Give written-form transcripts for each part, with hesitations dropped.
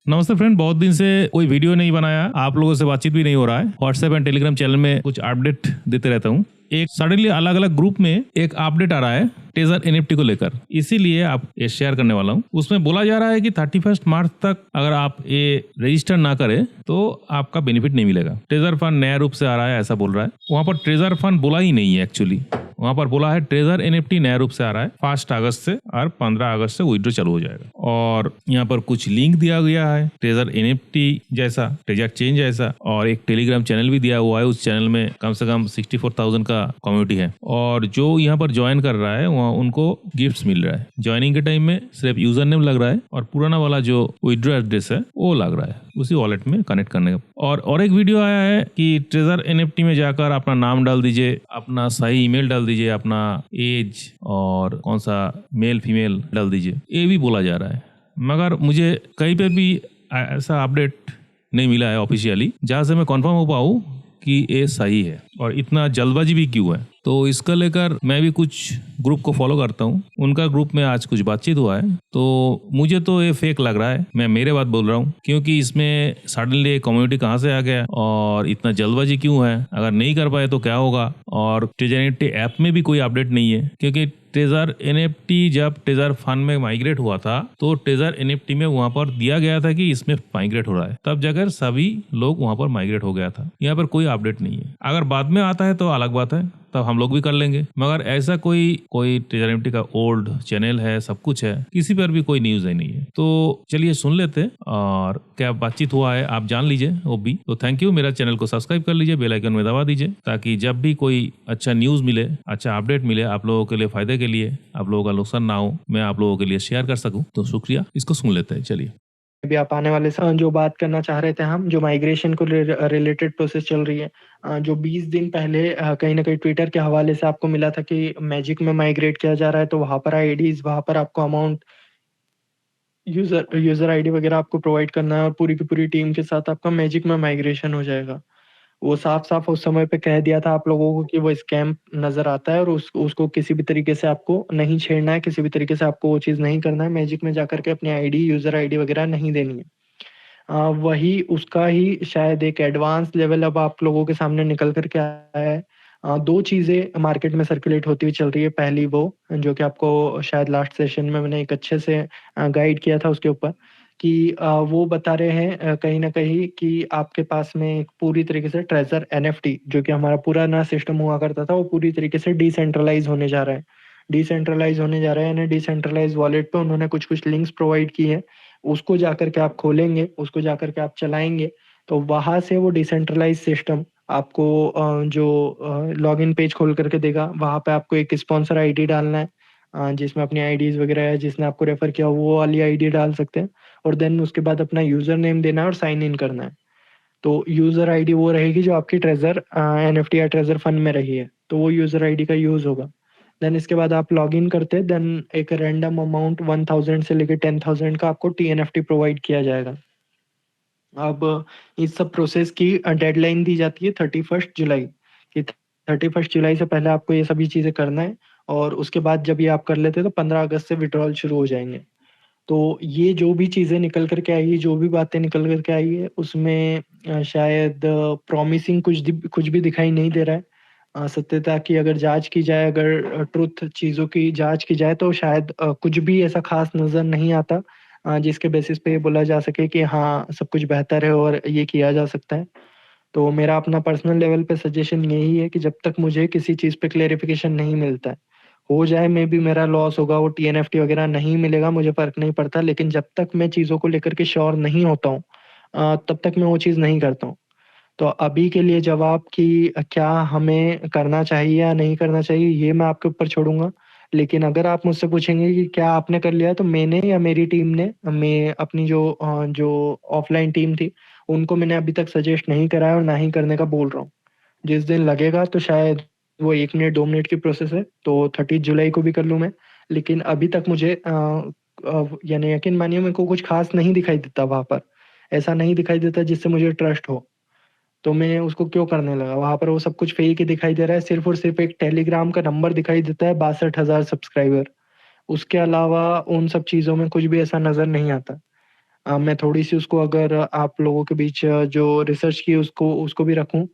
नमस्ते फ्रेंड, बहुत दिन से कोई वीडियो नहीं बनाया, आप लोगों से बातचीत भी नहीं हो रहा है। व्हाट्सएप एंड टेलीग्राम चैनल में कुछ अपडेट देते रहता हूँ। एक सडनली अलग अलग ग्रुप में एक अपडेट आ रहा है टेजर एनएफटी को लेकर, इसीलिए आप ये शेयर करने वाला हूँ। उसमें बोला जा रहा है कि 31 मार्च तक अगर आप ये रजिस्टर ना करें तो आपका बेनिफिट नहीं मिलेगा। ट्रेजर फंड नया रूप से आ रहा है ऐसा बोल रहा है। वहां पर ट्रेजर फंड बोला ही नहीं है, एक्चुअली वहां पर बोला है ट्रेजर एनएफटी नया रूप से आ रहा है 1 अगस्त से और 15 अगस्त से विड्रॉ चालू हो जाएगा। और यहाँ पर कुछ लिंक दिया गया है ट्रेजर एनएफटी जैसा, ट्रेजर चेंज जैसा, और एक टेलीग्राम चैनल भी दिया हुआ है। उस चैनल में कम से कम 64,000 का कम्युनिटी है और जो यहाँ पर ज्वाइन कर रहा है वहाँ उनको गिफ्ट्स मिल रहा है। ज्वाइनिंग के टाइम में सिर्फ यूजर नेम लग रहा है और पुराना वाला जो विड्रॉ एड्रेस है वो लग रहा है उसी वॉलेट में कनेक्ट करने का। और एक वीडियो आया है कि ट्रेजर एनएफटी में जाकर अपना नाम डाल दीजिए, अपना सही ईमेल डाल दीजिए, अपना एज और कौन सा मेल फीमेल डाल दीजिए, ये भी बोला जा रहा है। मगर मुझे कहीं पे भी ऐसा अपडेट नहीं मिला है ऑफिशियली जहाँ से मैं कंफर्म हो पाऊँ कि ये सही है और इतना जल्दबाजी भी क्यों है। तो इसका लेकर मैं भी कुछ ग्रुप को फॉलो करता हूँ, उनका ग्रुप में आज कुछ बातचीत हुआ है तो मुझे तो ये फेक लग रहा है। मैं मेरे बात बोल रहा हूँ क्योंकि इसमें सडनली कम्युनिटी कहाँ से आ गया और इतना जल्दबाजी क्यों है। अगर नहीं कर पाए तो क्या होगा। और ट्रेजर एनएफटी ऐप में भी कोई अपडेट नहीं है क्योंकि ट्रेजर एनएफटी जब ट्रेजर फंड में माइग्रेट हुआ था तो ट्रेजर एनएफटी में वहां पर दिया गया था कि इसमें माइग्रेट हो रहा है, तब जाकर सभी लोग वहां पर माइग्रेट हो गया था। यहाँ पर कोई अपडेट नहीं है। अगर बाद में आता है तो अलग बात है, तब हम लोग भी कर लेंगे। मगर ऐसा कोई ट्रेजर एनएफटी का ओल्ड चैनल है, सब कुछ है, किसी पर भी कोई न्यूज नहीं है। तो चलिए सुन लेते और क्या बातचीत हुआ है आप जान लीजिए वो भी। तो थैंक यू, मेरा चैनल को सब्सक्राइब कर लीजिए, बेल आइकन में दबा दीजिए ताकि जब भी कोई अच्छा न्यूज मिले, अच्छा अपडेट मिले, आप लोगों के लिए फायदे के लिए, आप लोगों का नुकसान ना हो, मैं आप लोगों के लिए शेयर कर सकूं। तो शुक्रिया, इसको सुन लेते हैं। चलिए भी आप आने वाले जो बात करना चाह रहे थे हम, जो माइग्रेशन को रिलेटेड प्रोसेस चल रही है, जो 20 दिन पहले कहीं ना कहीं ट्विटर के हवाले से आपको मिला था कि मैजिक में माइग्रेट किया जा रहा है, तो वहां पर आईडीज, वहां पर आपको अमाउंट, यूजर आईडी वगैरह आपको प्रोवाइड करना है और पूरी की पूरी टीम के साथ आपका मैजिक में माइग्रेशन हो जाएगा। वो साफ साफ उस समय पे कह दिया था आप लोगों को कि वो स्कैम नजर आता है और उसको किसी भी तरीके से आपको नहीं छेड़ना है, किसी भी तरीके से आपको वो चीज़ नहीं करना है, मैजिक में जाकर के अपनी आईडी, यूजर आईडी वगैरह नहीं देनी है। वही उसका ही शायद एक एडवांस लेवल अब आप लोगों के सामने निकल कर के आया है। दो चीज़ें मार्केट में सर्कुलेट होती हुई चल रही है। पहली वो जो कि आपको शायद लास्ट सेशन में मैंने एक अच्छे से गाइड किया था उसके ऊपर कि वो बता रहे हैं कहीं न कहीं कि आपके पास में एक पूरी तरीके से ट्रेज़र एनएफटी, जो कि हमारा पुराना सिस्टम हुआ करता था, वो पूरी तरीके से डिसेंट्रलाइज़ होने जा रहा है। डिसेंट्रलाइज़ होने जा रहा है यानी डिसेंट्रलाइज़ वॉलेट पे उन्होंने कुछ-कुछ लिंक्स प्रोवाइड की हैं। उसको जाकर के आप खोलेंगे, उसको जाकर के आप चलाएँगे, तो वहाँ से वो डिसेंट्रलाइज़ सिस्टम आपको लॉगिन पेज खोल कर के देगा। वहाँ पे आपको एक स्पॉन्सर आईडी डालना है, जिसमें अपनी आईडीज़ वगैरह है, जिसने आपको रेफ़र किया वो वाली आईडी डाल सकते हैं और देन उसके बाद अपना यूज़र नेम देना है और साइन इन करना है। तो यूज़र आईडी वो रहेगी जो आपकी ट्रेज़र एनएफटी या ट्रेज़र फंड में रही है, तो वो यूज़र आईडी का यूज़ होगा। देन इसके बाद आप लॉगिन करते हैं, देन एक रैंडम अमाउंट 1000 से लेके 10,000 का आपको टीएनएफटी प्रोवाइड किया जाएगा। अब इस सब प्रोसेस की डेडलाइन दी जाती है 31 जुलाई कि 31 जुलाई से पहले आपको ये सभी चीज़ें करना है और उसके बाद जब ये आप कर लेते हैं तो 15 अगस्त से विड्रॉल शुरू हो जाएँगे। तो ये जो भी चीज़ें निकल कर के आई है, जो भी बातें निकल कर के आई है, उसमें शायद प्रॉमिसिंग कुछ भी दिखाई नहीं दे रहा है। सत्यता की अगर जाँच की जाए, अगर ट्रुथ चीज़ों की जाँच की जाए तो शायद कुछ भी ऐसा ख़ास नज़र नहीं आता जिसके बेसिस पे ये बोला जा सके कि हाँ, सब कुछ बेहतर है और ये किया जा सकता है। तो मेरा अपना पर्सनल लेवल पे सजेशन यही है कि जब तक मुझे किसी चीज़ पे क्लैरिफ़िकेशन नहीं मिलता है, हो जाए मेबी मेरा लॉस होगा, वो टीएनएफटी वगैरह नहीं मिलेगा, मुझे फ़र्क नहीं पड़ता, लेकिन जब तक मैं चीज़ों को लेकर के श्योर नहीं होता हूँ तब तक मैं वो चीज़ नहीं करता हूँ। तो अभी के लिए जवाब कि क्या हमें करना चाहिए या नहीं करना चाहिए, ये मैं आपके ऊपर छोड़ूँगा। लेकिन अगर आप मुझसे पूछेंगे कि क्या आपने कर लिया, तो मैंने या मेरी टीम ने, मैं अपनी जो ऑफ़लाइन टीम थी, उनको मैंने अभी तक सजेस्ट नहीं करा है और ना ही करने का बोल रहा हूँ। जिस दिन लगेगा तो शायद वो 1 मिनट 2 मिनट की प्रोसेस है, तो 30 जुलाई को भी कर लूँ मैं। लेकिन अभी तक मुझे यानी यकीन मानिए मेरे को कुछ ख़ास नहीं दिखाई देता वहाँ पर। ऐसा नहीं दिखाई देता जिससे मुझे ट्रस्ट हो। तो मैं उसको क्यों करने लगा? वहाँ पर वो सब कुछ फ़ेक ही दिखाई दे रहा है, सिर्फ़ और सिर्फ़ एक टेलीग्राम का नंबर दिखाई देता है, 62,000 सब्सक्राइबर। उसके अलावा उन सब चीज़ों में कुछ भी ऐसा नज़र नहीं आता। मैं थोड़ी-सी उसको अगर आप लोगों के बीच जो रिसर्च की उसको भी रखूँ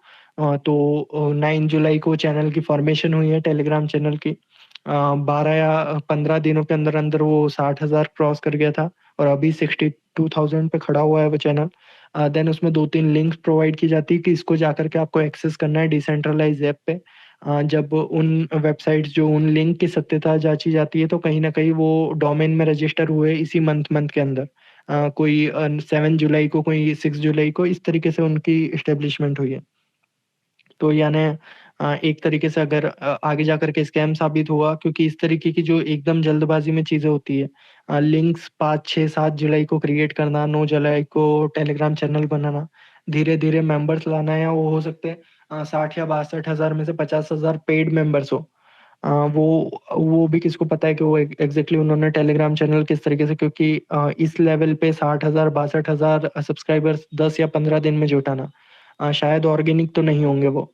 तो 9 जुलाई को चैनल की फॉर्मेशन हुई है टेलीग्राम चैनल की। 12 या 15 दिनों के अंदर-अंदर वो 60,000 क्रॉस कर गया था और अभी 62,000 पे खड़ा हुआ है वो चैनल। देन उसमें 2-3 लिंक्स प्रोवाइड की जाती है कि इसको जाकर के आपको एक्सेस करना है डिसेंट्रलाइज़्ड ऐप पे। जब उन वेबसाइट्स जो उन लिंक की सत्यता जाँची जाती है तो कहीं न कहीं वो डोमेन में रजिस्टर हुए इसी मंथ के अंदर। कोई 7 जुलाई को, कोई 6 जुलाई को, इस तरीके से उनकी एस्टेब्लिशमेंट हुई है। तो यानी एक तरीके से अगर आगे जाकर के स्कैम साबित हुआ क्योंकि इस तरीके की जो एकदम जल्दबाज़ी में चीज़ें होती है लिंक्स 5, 6, 7 जुलाई को क्रिएट करना, 9 जुलाई को टेलीग्राम चैनल बनाना, धीरे-धीरे मेंबर्स लाना या वो हो सकते हैं 60 या 62,000 में से 50,000 पेड मेंबर्स हो। वो भी किसको पता है कि वो एग्ज़ैक्टली उन्होंने टेलीग्राम चैनल किस तरीके से क्योंकि इस लेवल पे 60,000 62,000 सब्सक्राइबर्स 10 या 15 दिन में जुटाना शायद ऑर्गेनिक तो नहीं होंगे वो।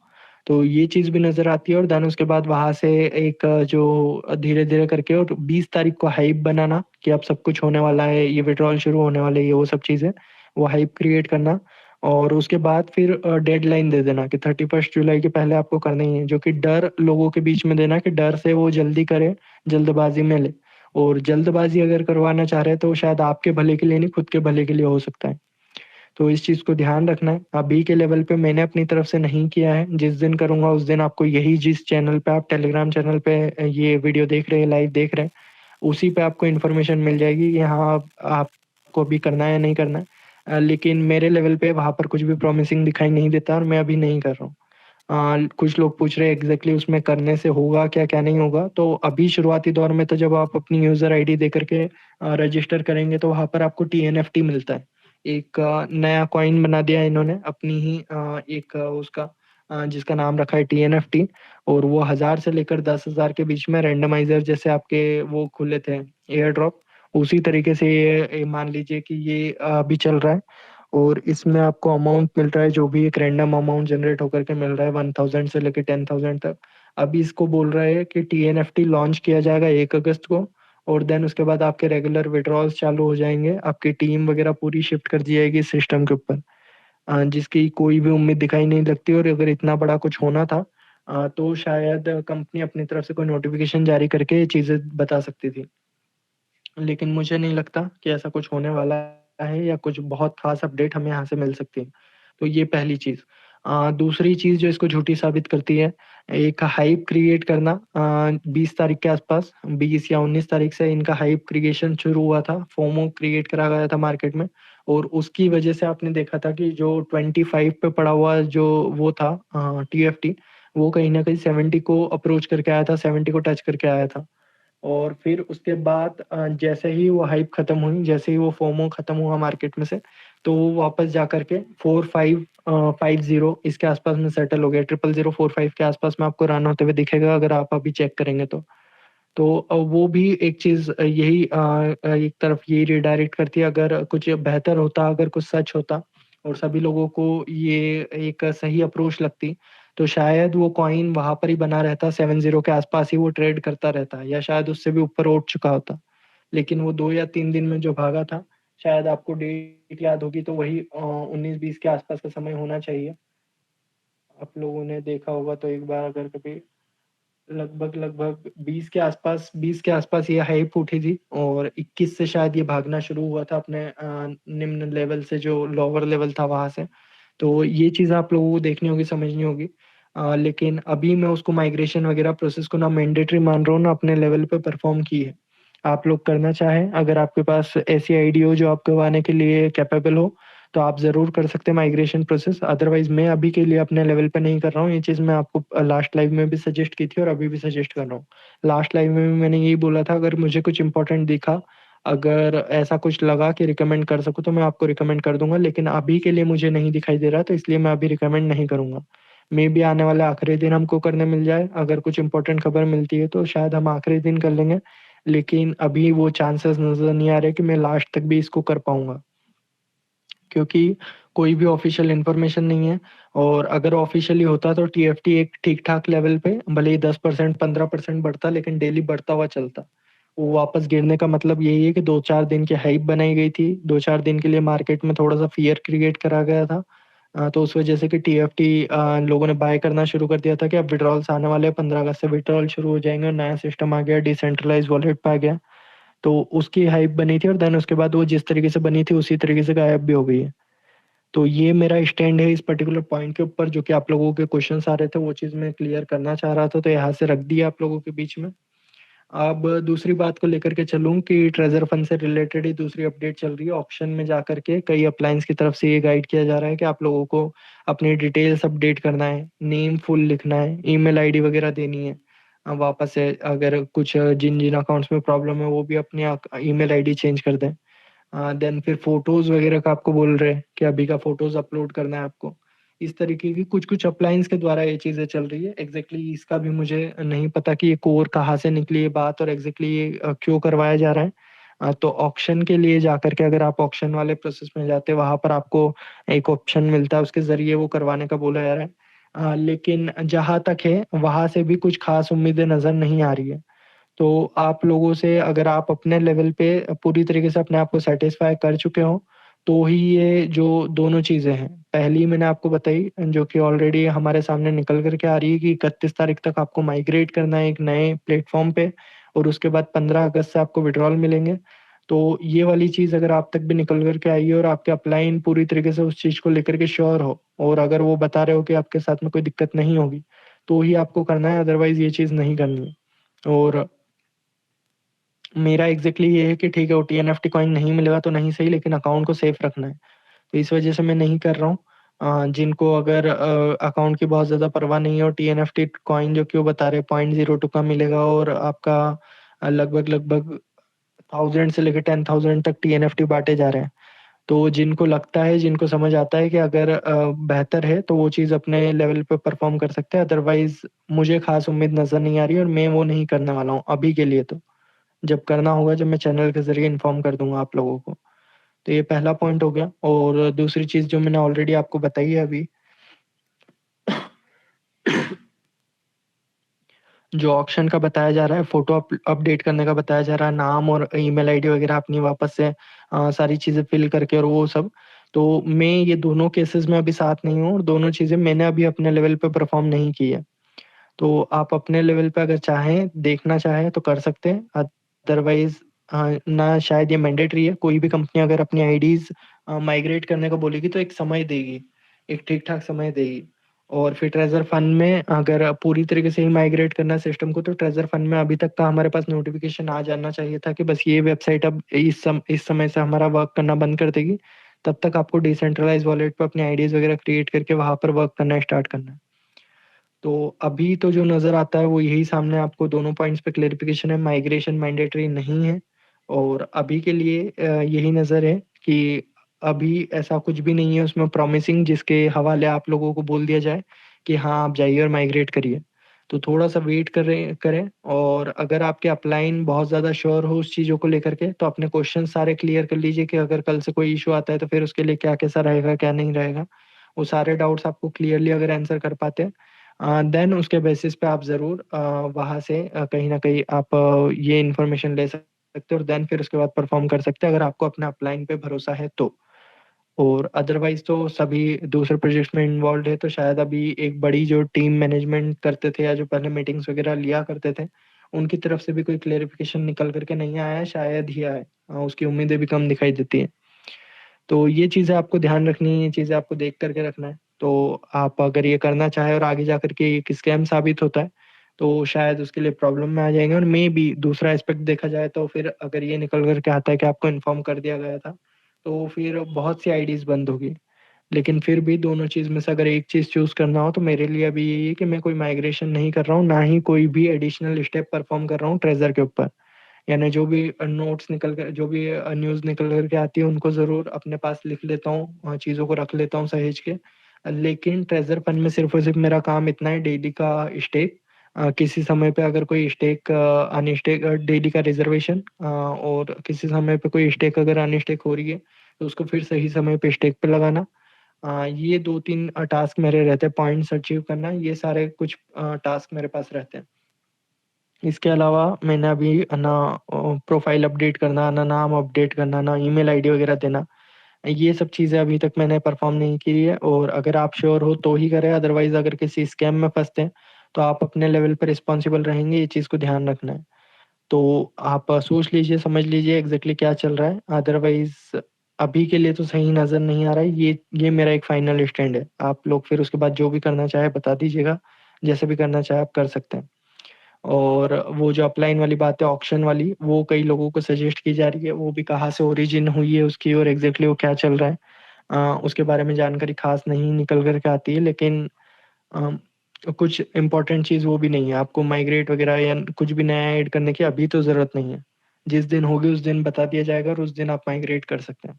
तो ये चीज़ भी नज़र आती है और देन उसके बाद वहाँ से एक जो धीरे-धीरे करके और 20 तारीख को हाइप बनाना कि अब सब कुछ होने वाला है, ये विथड्रॉल शुरू होने वाले हैं, ये वो सब चीज़ें, वो हाइप क्रिएट करना और उसके बाद फिर डेडलाइन दे देना कि 31 जुलाई के पहले आपको करना ही है, जो कि डर लोगों के बीच में देना कि डर से वो जल्दी करें, जल्दबाज़ी में ले और जल्दबाज़ी अगर करवाना चाह रहे हैं तो शायद आपके भले के लिए नहीं, खुद के भले के लिए हो सकता है। तो इस चीज़ को ध्यान रखना है। अभी के लेवल पे मैंने अपनी तरफ से नहीं किया है, जिस दिन करूँगा उस दिन आपको यही जिस चैनल पे आप टेलीग्राम चैनल पे ये वीडियो देख रहे हैं, लाइव देख रहे हैं, उसी पे आपको इन्फॉर्मेशन मिल जाएगी कि हाँ, आपको अभी करना है या नहीं करना है। लेकिन मेरे लेवल पे वहाँ पर कुछ भी प्रॉमिसिंग दिखाई नहीं देता और मैं अभी नहीं कर रहा हूँ। कुछ लोग पूछ रहे हैं एग्ज़ैक्टली उसमें करने से होगा क्या, क्या नहीं होगा? तो अभी शुरुआती दौर में तो जब आप अपनी यूज़र आईडी दे कर के रजिस्टर करेंगे तो वहाँ पर आपको टीएनएफटी मिलता है। एक नया कॉइन बना दिया है इन्होंने अपनी ही एक उसका जिसका नाम रखा है टीएनएफटी और वो 1000 से लेकर 10,000 के बीच में रैंडमाइज़र जैसे आपके वो खुले थे एयर ड्रॉप, उसी तरीके से ये मान लीजिए कि ये अभी चल रहा है। और इसमें आपको अमाउंट मिल रहा है जो भी एक रैंडम अमाउंट जनरेट होकर के मिल रहा है 1000 से लेके 10,000 तक। अभी इसको बोल रहा है कि टीएनएफटी लॉन्च किया जाएगा 1 अगस्त को और देन उसके बाद आपके रेगुलर विथड्रॉल्स चालू हो जाएँगे। आपकी टीम वगैरह पूरी शिफ्ट कर दी जाएगी इस सिस्टम के ऊपर। जिसकी कोई भी उम्मीद दिखाई नहीं लगती और अगर इतना बड़ा कुछ होना था तो शायद कंपनी अपनी तरफ से कोई नोटिफ़िकेशन जारी करके ये चीज़ें बता सकती थी। लेकिन मुझे नहीं लगता कि ऐसा कुछ होने वाला है या कुछ बहुत ख़ास अपडेट हमें यहाँ से मिल सकती है। तो ये पहली चीज़। दूसरी चीज़ जो इसको झूठी साबित करती है, एक हाइप क्रिएट करना 20 तारीख के आसपास 20 या 19 तारीख से इनका हाइप क्रिएशन शुरू हुआ था, फोमो क्रिएट करा गया था मार्केट में और उसकी वजह से आपने देखा था कि जो 25 पे पड़ा हुआ जो वो था टीएफटी वो कहीं न कहीं 70 को अप्रोच करके आया था, 70 को टच करके आया था। और फिर उसके बाद जैसे ही वो हाइप खत्म हुई, जैसे ही वो फोमो खत्म हुआ मार्केट में से, तो वो वापस जाकर के 4550 इसके आसपास में सेटल हो गया। 000045 के आसपास में आपको रन होते हुए दिखेगा अगर आप अभी चेक करेंगे तो। तो वो भी एक चीज़ यही एक तरफ यही रिडायरेक्ट करती है अगर कुछ बेहतर होता, अगर कुछ सच होता और सभी लोगों को ये एक सही अप्रोच लगती, तो शायद वो कॉइन वहाँ पर ही बना रहता 70 के आसपास ही वो ट्रेड करता रहता या शायद उससे भी ऊपर उठ चुका होता। लेकिन वो 2 या 3 दिन में जो भागा था, शायद आपको डेट याद होगी तो वही 19-20 के आसपास का समय होना चाहिए। आप लोगों ने देखा होगा तो एक बार अगर कभी लगभग 20 के आसपास ये हाइप उठी थी और 21 से शायद ये भागना शुरू हुआ था अपने निम्न लेवल से जो लोअर लेवल था वहाँ से। तो ये चीज़ आप लोगों को देखनी होगी, समझनी होगी। लेकिन अभी मैं उसको माइग्रेशन वगैरह प्रोसेस को ना मैंडेटरी मान रहा हूँ ना अपने लेवल पे परफ़ॉर्म की है। आप लोग करना चाहें, अगर आपके पास ऐसी आईडी हो जो आपको आने के लिए कैपेबल हो, तो आप ज़रूर कर सकते हैं माइग्रेशन प्रोसेस। अदरवाइज़ मैं अभी के लिए अपने लेवल पे नहीं कर रहा हूँ। ये चीज़ मैं आपको लास्ट लाइव में भी सजेस्ट की थी और अभी भी सजेस्ट कर रहा हूँ। लास्ट लाइव में भी मैंने यही बोला था अगर मुझे कुछ इम्पोर्टेंट दिखा, अगर ऐसा कुछ लगा कि रिकमेंड कर सकूँ तो मैं आपको रिकमेंड कर दूँगा। लेकिन अभी के लिए मुझे नहीं दिखाई दे रहा तो इसलिए मैं अभी रिकमेंड नहीं करूँगा। मेबी आने वाले आखिरी दिन हमको करने मिल जाए, अगर कुछ इम्पोर्टेंट खबर मिलती है तो शायद हम आखिरी दिन कर लेंगे। लेकिन अभी वो चांसेस नज़र नहीं आ रहे कि मैं लास्ट तक भी इसको कर पाऊँगा। क्योंकि कोई भी ऑफ़िशियल इन्फॉर्मेशन नहीं है और अगर ऑफ़िशियली होता तो टीएफटी एक ठीक-ठाक लेवल पे भले ही 10% 15% बढ़ता लेकिन डेली बढ़ता हुआ चलता। वो वापस गिरने का मतलब यही है कि 2-4 दिन की हाइप बनाई गई थी, 2-4 दिन के लिए मार्केट में थोड़ा-सा फ़ियर क्रिएट करा गया था। तो उस वजह से कि टीएफटी लोगों ने बाय करना शुरू कर दिया था कि अब विथड्रॉल्स आने वाले हैं, 15 अगस्त से विथड्रॉल शुरू हो जाएँगे और नया सिस्टम आ गया, डिसेंट्रलाइज़्ड वॉलेट पे आ गया। तो उसकी हाइप बनी थी और देन उसके बाद वो जिस तरीके से बनी थी उसी तरीके से गायब भी हो गई है। तो ये मेरा स्टैंड है इस पर्टिकुलर पॉइंट के ऊपर, जो कि आप लोगों के क्वेश्चंस आ रहे थे, वो चीज़ मैं क्लियर करना चाह रहा था, तो यहाँ से रख दिया आप लोगों के बीच में। अब दूसरी बात को लेकर के चलूँ कि ट्रेज़र फंड से रिलेटेड ही दूसरी अपडेट चल रही है। ऑक्शन में जाकर के कई अपलायंस की तरफ से ये गाइड किया जा रहा है कि आप लोगों को अपनी डिटेल्स अपडेट करना है, नेम फुल लिखना है, ईमेल आईडी वगैरह देनी है। वापस से अगर कुछ जिन-जिन अकाउंट्स में प्रॉब्लम है, वो भी अपनी ईमेल आईडी चेंज कर दें। देन फिर फ़ोटोज़ वगैरह का आपको बोल रहे हैं कि अभी का फ़ोटोज़ अपलोड करना है आपको। इस तरीके की कुछ-कुछ अप्लायंस के द्वारा ये चीज़ें चल रही है। एग्ज़ैक्टली इसका भी मुझे नहीं पता कि ये कोर कहाँ से निकली ये बात और एग्ज़ैक्टली ये क्यों करवाया जा रहा है। तो ऑक्शन के लिए जाकर के अगर आप ऑक्शन वाले प्रोसेस में जाते हैं, वहाँ पर आपको एक ऑप्शन मिलता है, उसके ज़रिए वो करवाने का बोला जा रहा है। लेकिन जहाँ तक है, वहाँ से भी कुछ ख़ास उम्मीदें नज़र नहीं आ रही है। तो आप लोगों से अगर आप अपने लेवल पे पूरी तरीके से अपने आप को सैटिस्फाई कर चुके हो, तो ही ये जो दोनों चीज़ें हैं, पहली मैंने आपको बताई जो कि ऑलरेडी हमारे सामने निकल कर के आ रही है कि 31 तारीख तक आपको माइग्रेट करना है एक नए प्लेटफ़ॉर्म पे और उसके बाद 15 अगस्त से आपको विथड्रॉल मिलेंगे। तो ये वाली चीज़ अगर आप तक भी निकल कर के आई है और आपके अपलाइन पूरी तरीके से उस चीज़ को लेकर के श्योर हो और अगर वो बता रहे हो कि आपके साथ में कोई दिक्कत नहीं होगी, तो ही आपको करना है, अदरवाइज़ ये चीज़ नहीं करनी है। और मेरा एग्ज़ैक्टली ये है कि ठीक है, वो टीएनएफटी कॉइन नहीं मिलेगा तो नहीं सही, लेकिन अकाउंट को सेफ रखना है। तो इस वज़ह से मैं नहीं कर रहा हूँ। जिनको अगर अकाउंट की बहुत ज़्यादा परवाह नहीं है और टीएनएफटी कॉइन जो कि वो बता रहे हैं 0.02 का मिलेगा और आपका लगभग-लगभग 1000 से लेके 10,000 तक टीएनएफटी बाँटे जा रहे हैं। तो जिनको लगता है, जिनको समझ आता है कि अगर बेहतर है तो वो चीज़ अपने लेवल पे परफ़ॉर्म कर सकते हैं, अदरवाइज़ मुझे ख़ास उम्मीद नज़र नहीं आ रही है और मैं वो नहीं करने वाला हूँ, अभी के लिए तो। जब करना होगा, जब मैं चैनल के ज़रिए इन्फॉर्म कर दूँगा आप लोगों को। तो ये पहला पॉइंट हो गया और दूसरी चीज़ जो मैंने ऑलरेडी आपको बताई है अभी, जो ऑक्शन का बताया जा रहा है, फ़ोटो अपडेट करने का बताया जा रहा है, नाम और ईमेल आईडी वगैरह अपनी वापस से सारी चीज़ें फ़िल करके और वो सब। तो मैं ये दोनों केसेज़ में अभी साथ नहीं हूँ और दोनों चीज़ें मैंने अभी अपने लेवल पे परफ़ॉर्म नहीं की है। तो आप अपने लेवल पे अगर चाहें, देखना चाहें तो कर सकते हैं। अदरवाइज़ ना शायद ये मैंडेटरी है। कोई भी कंपनी अगर अपनी आईडीज़ माइग्रेट करने को बोलेगी तो एक समय देगी, एक ठीक-ठाक समय देगी। और फिर ट्रेज़र फंड में अगर पूरी तरीके से ही माइग्रेट करना है सिस्टम को, तो ट्रेज़र फंड में अभी तक का हमारे पास नोटिफ़िकेशन आ जाना चाहिए था कि बस ये वेबसाइट अब इस समय से हमारा वर्क करना बंद कर देगी। तब तक आपको डिसेंट्रलाइज़्ड वॉलेट पे अपनी आईडीज़ वगैरह क्रिएट करके वहाँ पर वर्क करना स्टार्ट करना है। तो अभी तो जो नज़र आता है वो यही सामने आपको दोनों पॉइंट्स पे क्लैरिफ़िकेशन है, माइग्रेशन मैंडेटरी नहीं है और अभी के लिए यही नज़र है कि अभी ऐसा कुछ भी नहीं है उसमें प्रॉमिसिंग जिसके हवाले आप लोगों को बोल दिया जाए कि हाँ, आप जाइए और माइग्रेट करिए। तो थोड़ा-सा वेट करें और अगर आपके अपलाइन बहुत ज़्यादा श्योर हो उस चीज़ों को लेकर के, तो अपने क्वेश्चन सारे क्लियर कर लीजिए कि अगर कल से कोई इश्यू आता है तो फिर उसके लिए क्या कैसा रहेगा, क्या नहीं रहेगा। वो सारे डाउट्स आपको क्लियरली अगर आंसर कर पाते हैं देन उसके बेसिस पे आप ज़रूर वहाँ से कहीं न कहीं आप ये इन्फॉर्मेशन ले सकते हो और देन फिर उसके बाद परफ़ॉर्म कर सकते हैं अगर आपको अपने अपलाइन पे भरोसा है तो। और अदरवाइज़ तो सभी दूसरे प्रोजेक्ट्स में इन्वॉल्व्ड है तो शायद अभी एक बड़ी जो टीम मैनेजमेंट करते थे या जो पहले मीटिंग्स वग़ैरह लिया करते थे, उनकी तरफ से भी कोई क्लैरिफ़िकेशन निकल कर के नहीं आया है, शायद ही आए। उसकी उम्मीदें भी कम दिखाई देती हैं। तो ये चीज़ें आपको ध्यान रखनी है, ये चीज़ें आपको देख कर के रखना है। तो आप अगर ये करना चाहें और आगे जाकर के एक स्कैम साबित होता है, तो शायद उसके लिए प्रॉब्लम में आ जाएँगे और मेबी दूसरा एस्पेक्ट देखा जाए तो फिर अगर ये निकल कर के आता है कि आपको इन्फॉर्म कर दिया गया था, तो फिर बहुत सी आईडीज़ बंद होगी। लेकिन फिर भी दोनों चीज़ में से अगर एक चीज़ चूज़ करना हो तो मेरे लिए अभी यही है कि मैं कोई माइग्रेशन नहीं कर रहा हूँ, ना ही कोई भी एडिशनल स्टेप परफ़ॉर्म कर रहा हूँ ट्रेज़र के ऊपर। यानी जो भी नोट्स निकल कर जो भी न्यूज़ निकल कर के आती है उनको ज़रूर अपने पास लिख लेता हूँ चीज़ों को रख लेता हूँ सहेज के। लेकिन ट्रेज़र फंड में सिर्फ़ और सिर्फ़ मेरा काम इतना है डेली का स्टेक किसी समय पे अगर कोई स्टेक अनस्टेक डेली का रिज़र्वेशन और किसी समय पे कोई स्टेक अगर अनस्टेक हो रही है, तो उसको फिर सही समय पे स्टेक पे लगाना। ये 2-3 टास्क मेरे रहते हैं, पॉइंट्स अचीव करना, ये सारे कुछ टास्क मेरे पास रहते हैं। इसके अलावा मैंने अभी ना प्रोफाइल अपडेट करना, ना नाम अपडेट करना, ना ईमेल आईडी वगैरह देना, ये सब चीज़ें अभी तक मैंने परफॉर्म नहीं की है। और अगर आप श्योर हो तो ही करें, अदरवाइज अगर किसी स्कैम में फंसते हैं तो आप अपने लेवल पर रिस्पॉन्सिबल रहेंगे, ये चीज़ को ध्यान रखना है। तो आप सोच लीजिए, समझ लीजिए एग्जैक्टली क्या चल रहा है। अदरवाइज अभी के लिए तो सही नज़र नहीं आ रहा है। ये मेरा एक फाइनल स्टैंड है। आप लोग फिर उसके बाद जो भी करना चाहे बता दीजिएगा, जैसे भी करना चाहे आप कर सकते हैं। और वो जो अपलाइन वाली बात है, ऑक्शन वाली, वो कई लोगों को सजेस्ट की जा रही है, वो भी कहाँ से ओरिजिन हुई है उसकी और एग्जैक्टली वो क्या चल रहा है, उसके बारे में जानकारी खास नहीं निकल कर के आती है। लेकिन अ, कुछ इम्पोर्टेंट चीज़ वो भी नहीं है, आपको माइग्रेट वगैरह या कुछ भी नया ऐड करने की अभी तो ज़रूरत नहीं है। जिस दिन होगी उस दिन बता दिया जाएगा और उस दिन आप माइग्रेट कर सकते हैं।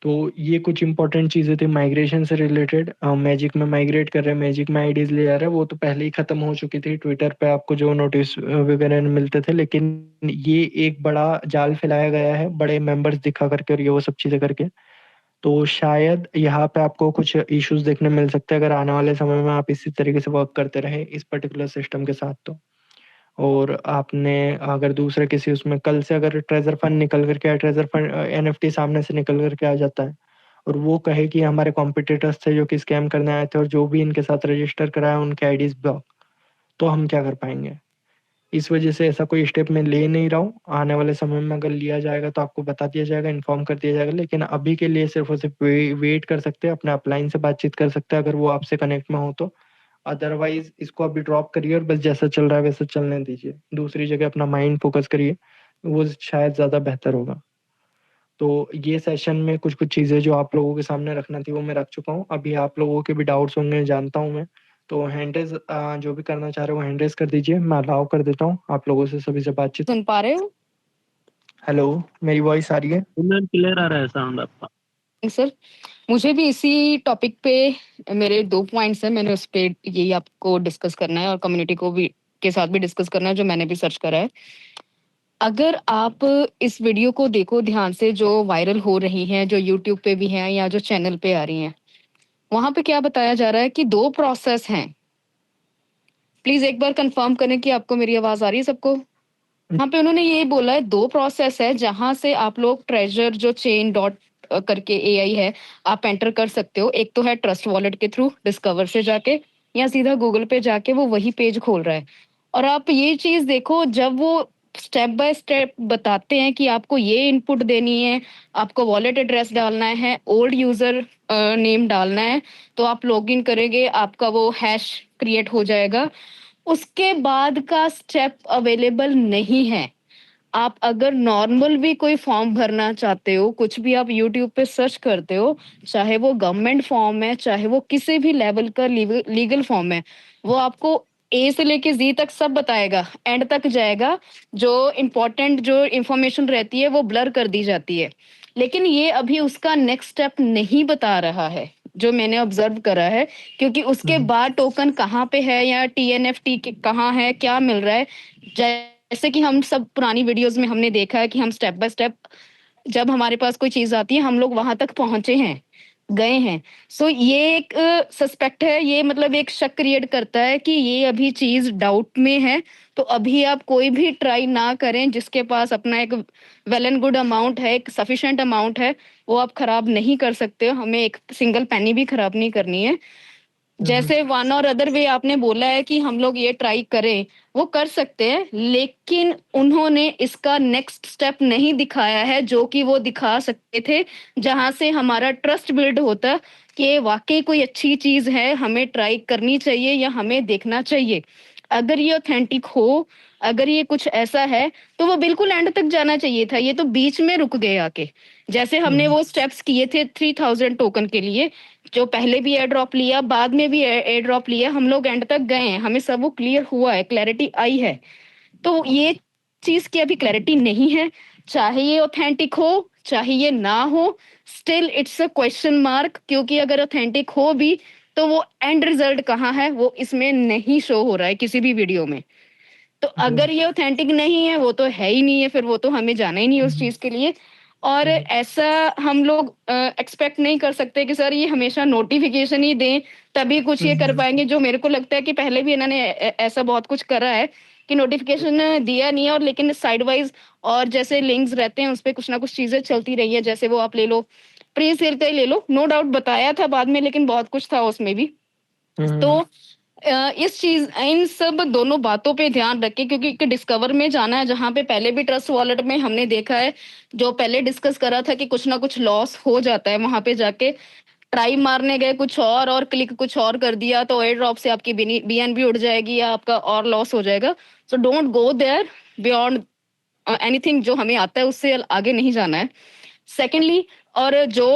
तो ये कुछ इम्पोर्टेंट चीज़ें थी माइग्रेशन से रिलेटेड। मैजिक में माइग्रेट कर रहे हैं, मैजिक में आईडीज़ ले जा रहे हैं, वो तो पहले ही खत्म हो चुकी थी। ट्विटर पे आपको जो नोटिस वगैरह मिलते थे, लेकिन ये एक बड़ा जाल फैलाया गया है, बड़े मेंबर्स दिखा करके और ये वो सब चीज़ें करके। तो शायद यहाँ पे आपको कुछ इश्यूज़ देखने मिल सकते हैं, अगर आने वाले समय में आप इसी तरीके से वर्क करते रहें इस पर्टिकुलर सिस्टम के साथ तो। और आपने अगर दूसरे किसी उसमें कल से अगर ट्रेज़र फंड निकल कर के आए, ट्रेज़र फंड एनएफटी सामने से निकल कर के आ जाता है और वो कहे कि हमारे कॉम्पिटिटर्स थे जो कि स्कैम करने आए थे और जो भी इनके साथ रजिस्टर कराया उनके आईडीज़ ब्लॉक, तो हम क्या कर पाएँगे? इस वजह से ऐसा कोई स्टेप मैं ले नहीं रहा हूँ। आने वाले समय में अगर लिया जाएगा तो आपको बता दिया जाएगा, इन्फॉर्म कर दिया जाएगा। लेकिन अभी के लिए सिर्फ़ और सिर्फ़ वेट कर सकते हैं, अपने अपलाइन से बातचीत कर सकते हैं अगर वो आपसे कनेक्ट में हो तो। अदरवाइज़ इसको अभी ड्रॉप करिए और बस जैसा चल रहा है वैसा चलने दीजिए। दूसरी जगह अपना माइंड फ़ोकस करिए, वो शायद ज़्यादा बेहतर होगा। तो ये सेशन में कुछ-कुछ चीज़ें जो आप लोगों के सामने रखना थी वो मैं रख चुका हूँ। अभी आप लोगों के भी डाउट्स होंगे जानता हूँ मैं। तो हैंड रेज़ जो भी करना चाह रहे हो हैंड रेज़ कर दीजिए, मैं अलाउ कर देता हूँ आप लोगों से सभी से बातचीत। सुन पा रहे हो? हेलो, मेरी वॉइस आ रही है? मैम क्लियर आ रहा है साउंड आपका। सर, मुझे भी इसी टॉपिक पे मेरे 2 पॉइंट्स हैं, मैंने उस पे यही आपको डिस्कस करना है और कम्युनिटी को भी के साथ भी डिस्कस करना है जो मैंने भी सर्च करा है। अगर आप इस वीडियो को देखो ध्यान से जो वायरल हो रही हैं, जो यूट्यूब पे भी हैं या जो चैनल पे आ रही हैं, वहाँ पे क्या बताया जा रहा है कि 2 प्रोसेस हैं। प्लीज़ एक बार कन्फर्म करें कि आपको मेरी आवाज़ आ रही है सबको? वहाँ पे उन्होंने ये बोला है 2 प्रोसेस है जहाँ से आप लोग ट्रेजर जो चेन डॉट करके एआई है, आप एंटर कर सकते हो। एक तो है ट्रस्ट वॉलेट के थ्रू डिस्कवर से जाके या सीधा गूगल पे जाके वो वही पेज खोल रहा है। और आप ये चीज़ देखो जब वो स्टेप बाय स्टेप बताते हैं कि आपको ये इनपुट देनी है, आपको वॉलेट एड्रेस डालना है, ओल्ड यूज़र नेम डालना है, तो आप लॉगिन करेंगे, आपका वो हैश क्रिएट हो जाएगा। उसके बाद का स्टेप अवेलेबल नहीं है। आप अगर नॉर्मल भी कोई फॉर्म भरना चाहते हो, कुछ भी आप यूट्यूब पे सर्च करते हो, चाहे वो गवर्नमेंट फॉर्म है, चाहे वो किसी भी लेवल का लीगल फॉर्म है, वो आपको ए से लेके जी तक सब बताएगा, एंड तक जाएगा। जो इम्पोर्टेंट जो इंफॉर्मेशन रहती है वो ब्लर कर दी जाती है। लेकिन ये अभी उसका नेक्स्ट स्टेप नहीं बता रहा है, जो मैंने ऑब्जर्व करा है, क्योंकि उसके बाद टोकन कहाँ पे है या टीएनएफटी कहाँ है, क्या मिल रहा है। जैसे कि हम सब पुरानी वीडियोस में हमने देखा है कि हम स्टेप बाय स्टेप जब हमारे पास कोई चीज आती है हम लोग वहां तक पहुंचे हैं, गए हैं। सो ये एक सस्पेक्ट है, ये मतलब एक शक क्रिएट करता है कि ये अभी चीज डाउट में है। तो अभी आप कोई भी ट्राई ना करें, जिसके पास अपना एक वेल एंड गुड अमाउंट है, एक सफिशिएंट अमाउंट है, वो आप खराब नहीं कर सकते हो। हमें एक सिंगल पेनी भी खराब नहीं करनी है। जैसे वन और अदर वे आपने बोला है कि हम लोग ये ट्राई करें, वो कर सकते हैं, लेकिन उन्होंने इसका नेक्स्ट स्टेप नहीं दिखाया है जो कि वो दिखा सकते थे, जहां से हमारा ट्रस्ट बिल्ड होता कि वाकई कोई अच्छी चीज है, हमें ट्राई करनी चाहिए या हमें देखना चाहिए। अगर ये ऑथेंटिक हो, अगर ये कुछ ऐसा है, तो वो बिल्कुल एंड तक जाना चाहिए था। ये तो बीच में रुक गए आके। जैसे हमने वो स्टेप्स किए थे 3000 टोकन के लिए, जो पहले भी एयर ड्रॉप लिया, बाद में भी एयर ड्रॉप लिया, हम लोग एंड तक गए हैं, हमें सब वो क्लियर हुआ है, क्लैरिटी आई है। तो ये चीज की अभी क्लैरिटी नहीं है। चाहे ये ऑथेंटिक हो, चाहे ये ना हो, still it's a question mark, क्योंकि अगर ऑथेंटिक हो भी तो वो एंड रिजल्ट कहाँ है वो इसमें नहीं शो हो रहा है किसी भी वीडियो में। तो अगर ये ऑथेंटिक नहीं है, वो तो है ही नहीं है, फिर वो तो हमें जाना ही नहीं है उस चीज के लिए। और ऐसा हम लोग एक्सपेक्ट नहीं कर सकते कि सर ये हमेशा नोटिफिकेशन ही दें तभी कुछ ये कर पाएंगे। जो मेरे को लगता है कि पहले भी इन्होंने ऐसा बहुत कुछ करा है कि नोटिफिकेशन दिया नहीं है, और लेकिन साइड वाइज और जैसे लिंक्स रहते हैं उस पर कुछ ना कुछ चीजें चलती रही है। जैसे वो आप ले लो, प्री सेल का ही ले लो, नो डाउट बताया था बाद में, लेकिन बहुत कुछ था उसमें भी। तो इस चीज इन सब दोनों बातों पे ध्यान रखें, क्योंकि एक डिस्कवर में जाना है जहां पे पहले भी ट्रस्ट वॉलेट में हमने देखा है, जो पहले डिस्कस करा था कि कुछ ना कुछ लॉस हो जाता है वहां पे जाके। ट्राई मारने गए कुछ और क्लिक कुछ और कर दिया तो एयर ड्रॉप से आपकी बीएनबी उड़ जाएगी या आपका और लॉस हो जाएगा। So don't go there beyond anything. जो हमें आता है उससे आगे नहीं जाना है। सेकेंडली, और जो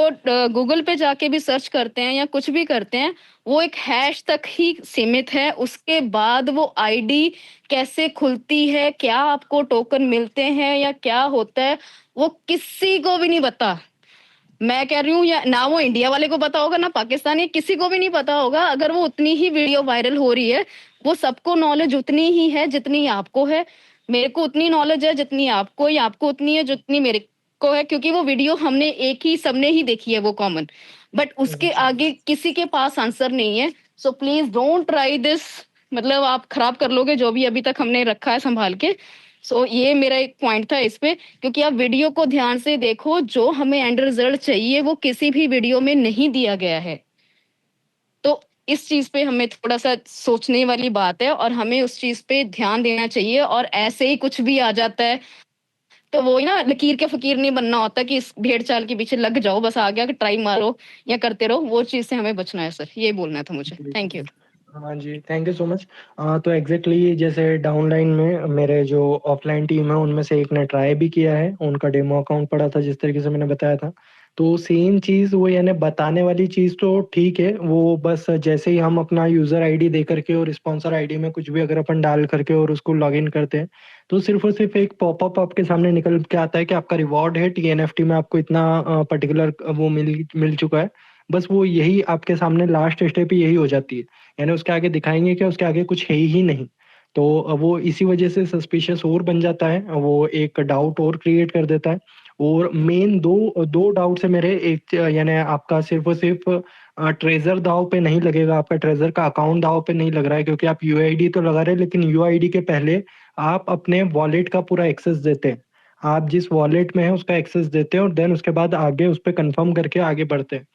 गूगल पे जाके भी सर्च करते हैं या कुछ भी करते हैं, वो एक हैश तक ही सीमित है। उसके बाद वो आईडी कैसे खुलती है, क्या आपको टोकन मिलते हैं या क्या होता है, वो किसी को भी नहीं पता। मैं कह रही हूँ, या ना वो इंडिया वाले को पता होगा ना पाकिस्तानी, किसी को भी नहीं पता होगा। अगर वो उतनी ही वीडियो वायरल हो रही है, वो सबको नॉलेज उतनी ही है जितनी आपको है। मेरे को उतनी नॉलेज है जितनी आपको, या आपको उतनी है जितनी मेरे को है, क्योंकि वो वीडियो हमने एक ही सबने ही देखी है, वो कॉमन। बट उसके आगे किसी के पास आंसर नहीं है। So please don't try this. मतलब आप खराब कर लोगे जो भी अभी तक हमने रखा है संभाल के। सो ये मेरा एक पॉइंट था इस पे, क्योंकि आप वीडियो को ध्यान से देखो, जो हमें एंड रिजल्ट चाहिए वो किसी भी वीडियो में नहीं दिया गया है। तो इस चीज पे हमें थोड़ा सा सोचने वाली बात है, और हमें उस चीज पे ध्यान देना चाहिए। और ऐसे ही कुछ भी आ जाता है तो वो ही ना, लकीर के फकीर नहीं बनना होता कि इस भेड़ चाल के पीछे लग जाओ बस, आ गया कि ट्राई मारो या करते रहो। वो चीज से हमें बचना है सर, ये बोलना था मुझे। Thank you. हाँ जी, थैंक यू सो मच। तो एग्जैक्टली जैसे डाउनलाइन में मेरे जो ऑफलाइन टीम है उनमें से एक ने ट्राई भी किया है, उनका डेमो अकाउंट पड़ा था जिस तरीके से मैंने बताया था। तो सेम चीज़ वो, यानी बताने वाली चीज़ तो ठीक है, वो बस जैसे ही हम अपना यूज़र आईडी दे करके और स्पॉन्सर आईडी में कुछ भी अगर अपन डाल करके और उसको लॉगिन करते हैं, तो सिर्फ और सिर्फ एक पॉपअप आपके सामने निकल के आता है कि आपका रिवॉर्ड है टीएनएफटी में, आपको इतना पर्टिकुलर वो मिल चुका है। बस वो यही आपके सामने लास्ट स्टेप यही हो जाती है, यानी उसके आगे दिखाएंगे क्या, उसके आगे कुछ है ही नहीं। तो वो इसी वजह से सस्पिशियस और बन जाता है, वो एक डाउट और क्रिएट कर देता है। और मेन दो दो डाउट है मेरे, एक यानी आपका सिर्फ और सिर्फ ट्रेजर दाव पे नहीं लगेगा, आपका ट्रेजर का अकाउंट दाव पे नहीं लग रहा है, क्योंकि आप यूआईडी तो लगा रहे हैं, लेकिन यूआईडी के पहले आप अपने वॉलेट का पूरा एक्सेस देते हैं। आप जिस वॉलेट में है उसका एक्सेस देते हैं और देन उसके बाद आगे उस पर कंफर्म करके आगे बढ़ते हैं।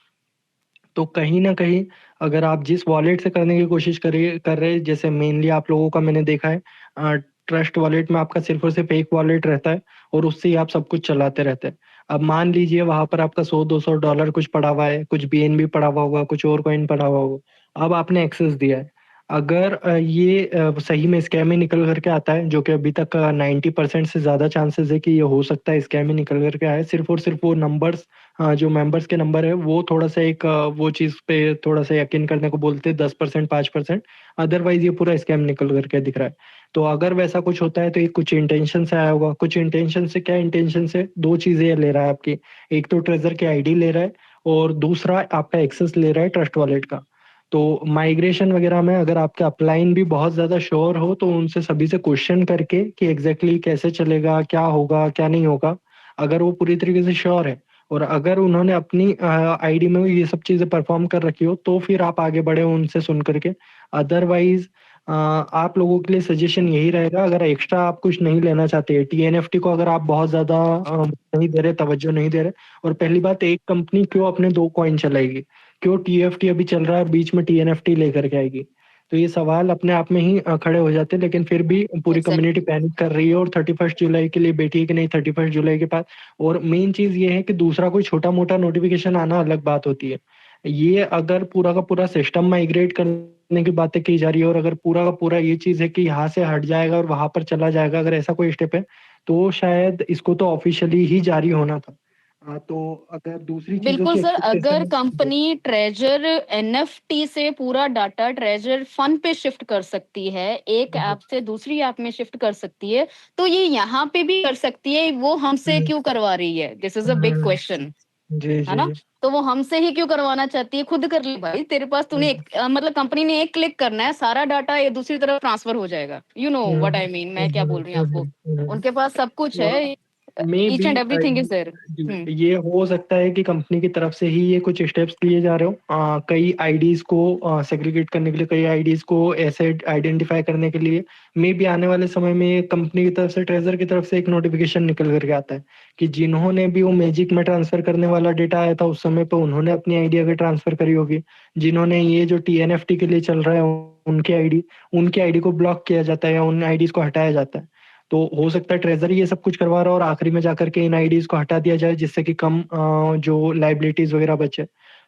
तो कहीं ना कहीं अगर आप जिस वॉलेट से करने की कोशिश कर रहे हैं, जैसे मेनली आप लोगों का मैंने देखा है ट्रस्ट वॉलेट में आपका सिर्फ और सिर्फ एक वॉलेट रहता है और उससे ही आप सब कुछ चलाते रहते हैं। अब मान लीजिए वहां पर आपका $100-200 कुछ पड़ा हुआ है, कुछ बीएनबी पड़ा हुआ होगा, कुछ और कॉइन पड़ा हुआ होगा, अब आपने एक्सेस दिया है। अगर ये सही में स्कैम ही निकल करके आता है, जो कि अभी तक 90% से ज्यादा चांसेस है कि ये हो सकता है स्कैम ही निकल करके आए, सिर्फ और सिर्फ वो नंबर्स, जो मेंबर्स के नंबर है वो थोड़ा सा एक वो चीज पे थोड़ा सा यकीन करने को बोलते हैं, 10% 5%। अदरवाइज ये पूरा स्कैम निकल करके दिख रहा है। तो अगर वैसा कुछ होता है तो ये कुछ इंटेंशन से आया होगा। कुछ इंटेंशन से, क्या इंटेंशन से, दो चीजें ये ले रहा है आपकी, एक तो ट्रेजर की आईडी ले रहा है और दूसरा आपका एक्सेस ले रहा है ट्रस्ट वॉलेट का। तो माइग्रेशन वगैरह में अगर आपका अपलाइन भी बहुत ज्यादा श्योर हो तो उनसे सभी से क्वेश्चन करके कि एग्जैक्टली कैसे चलेगा, क्या होगा क्या नहीं होगा, अगर वो पूरी तरीके से श्योर है और अगर उन्होंने अपनी आईडी में ये सब चीजें परफॉर्म कर रखी हो तो फिर आप आगे बढ़े उनसे सुन करके। अदरवाइज आप लोगों के लिए सजेशन यही रहेगा, अगर एक्स्ट्रा आप कुछ नहीं लेना चाहते टीएनएफटी को, अगर आप बहुत ज्यादा नहीं दे रहे, तवज्जो नहीं दे रहे, और पहली बात, एक कंपनी क्यों अपने दो कॉइन चलाएगी, क्यों टीएफटी अभी चल रहा है और बीच में टीएनएफटी लेकर के आएगी। तो ये सवाल अपने आप में ही खड़े हो जाते हैं, लेकिन फिर भी पूरी कम्युनिटी पैनिक कर रही है और 31 जुलाई के लिए बैठी है कि नहीं 31 जुलाई के पास। और मेन चीज ये है कि दूसरा कोई छोटा मोटा नोटिफिकेशन आना अलग बात होती है, ये अगर पूरा का पूरा सिस्टम माइग्रेट करने की बातें की जा रही है और अगर पूरा का पूरा ये चीज है कि यहाँ से हट जाएगा और वहां पर चला जाएगा, अगर ऐसा कोई स्टेप है तो शायद इसको तो ऑफिशियली ही जारी होना था। तो अगर दूसरी चीजों बिल्कुल की सर, अगर एक्सपेक्टेशन। कंपनी ट्रेजर एनएफटी से पूरा डाटा ट्रेजर फंड पे शिफ्ट कर सकती है, एक ऐप से दूसरी ऐप में शिफ्ट कर सकती है, तो ये यहाँ पे भी कर सकती है। वो हमसे क्यों करवा रही है? This is a big question, जी है जी ना? जी। तो वो हमसे ही क्यों करवाना चाहती है? खुद कर ले भाई, तेरे पास तूने मतलब कंपनी ने एक क्लिक करना है, सारा डाटा ये दूसरी तरफ ट्रांसफर हो जाएगा। You know what I mean, मैं क्या बोल रही हूँ आपको। उनके पास सब कुछ है। May each be and everything is there. ये हो सकता है कि कंपनी की तरफ से ही ये कुछ स्टेप्स लिए जा रहे हो, कई आईडीज को सेग्रीगेट करने के लिए, कई आईडीज को एसेट आइडेंटिफाई करने के लिए। मे बी आने वाले समय में कंपनी की तरफ से, ट्रेजर की तरफ से एक नोटिफिकेशन निकल करके आता है कि जिन्होंने भी वो मैजिक में ट्रांसफर करने वाला डेटा आया था उस समय पे, उन्होंने अपनी आईडी अगर ट्रांसफर करी होगी, जिन्होंने ये जो टीएनएफटी के लिए चल रहा है उनकी आईडी को ब्लॉक किया जाता है या उन आईडीज को हटाया जाता है। तो हो सकता है ट्रेजरी ये सब कुछ करवा रहा है और आखिरी में जाकर के इन आईडीज को हटा दिया जाए, जिससे कि कम जो लाइबिलिटीज वगैरह बचे।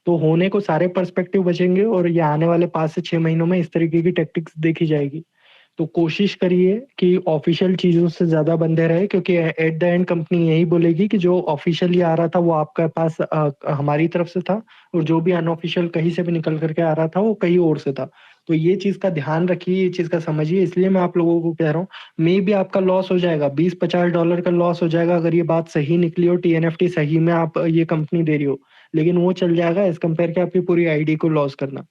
तो होने को सारे पर्सपेक्टिव बचेंगे और ये आने वाले 5 से 6 महीनों में इस तरीके की टेक्टिक्स देखी जाएगी। तो कोशिश करिए कि ऑफिशियल चीजों से ज्यादा बंधे रहे, क्योंकि एट द एंड कंपनी यही बोलेगी कि जो ऑफिशियली आ रहा था वो आपके पास हमारी तरफ से था, और जो भी अनऑफिशियल कहीं से भी निकल करके आ रहा था वो कहीं और से था। तो ये चीज का ध्यान रखिए, ये चीज का समझिए। इसलिए मैं आप लोगों को कह रहा हूँ, मे भी आपका लॉस हो जाएगा, $20-50 का लॉस हो जाएगा अगर ये बात सही निकली हो, टीएनएफटी सही में आप ये कंपनी दे रही हो, लेकिन वो चल जाएगा एज कंपेयर के आपकी पूरी आईडी को लॉस करना।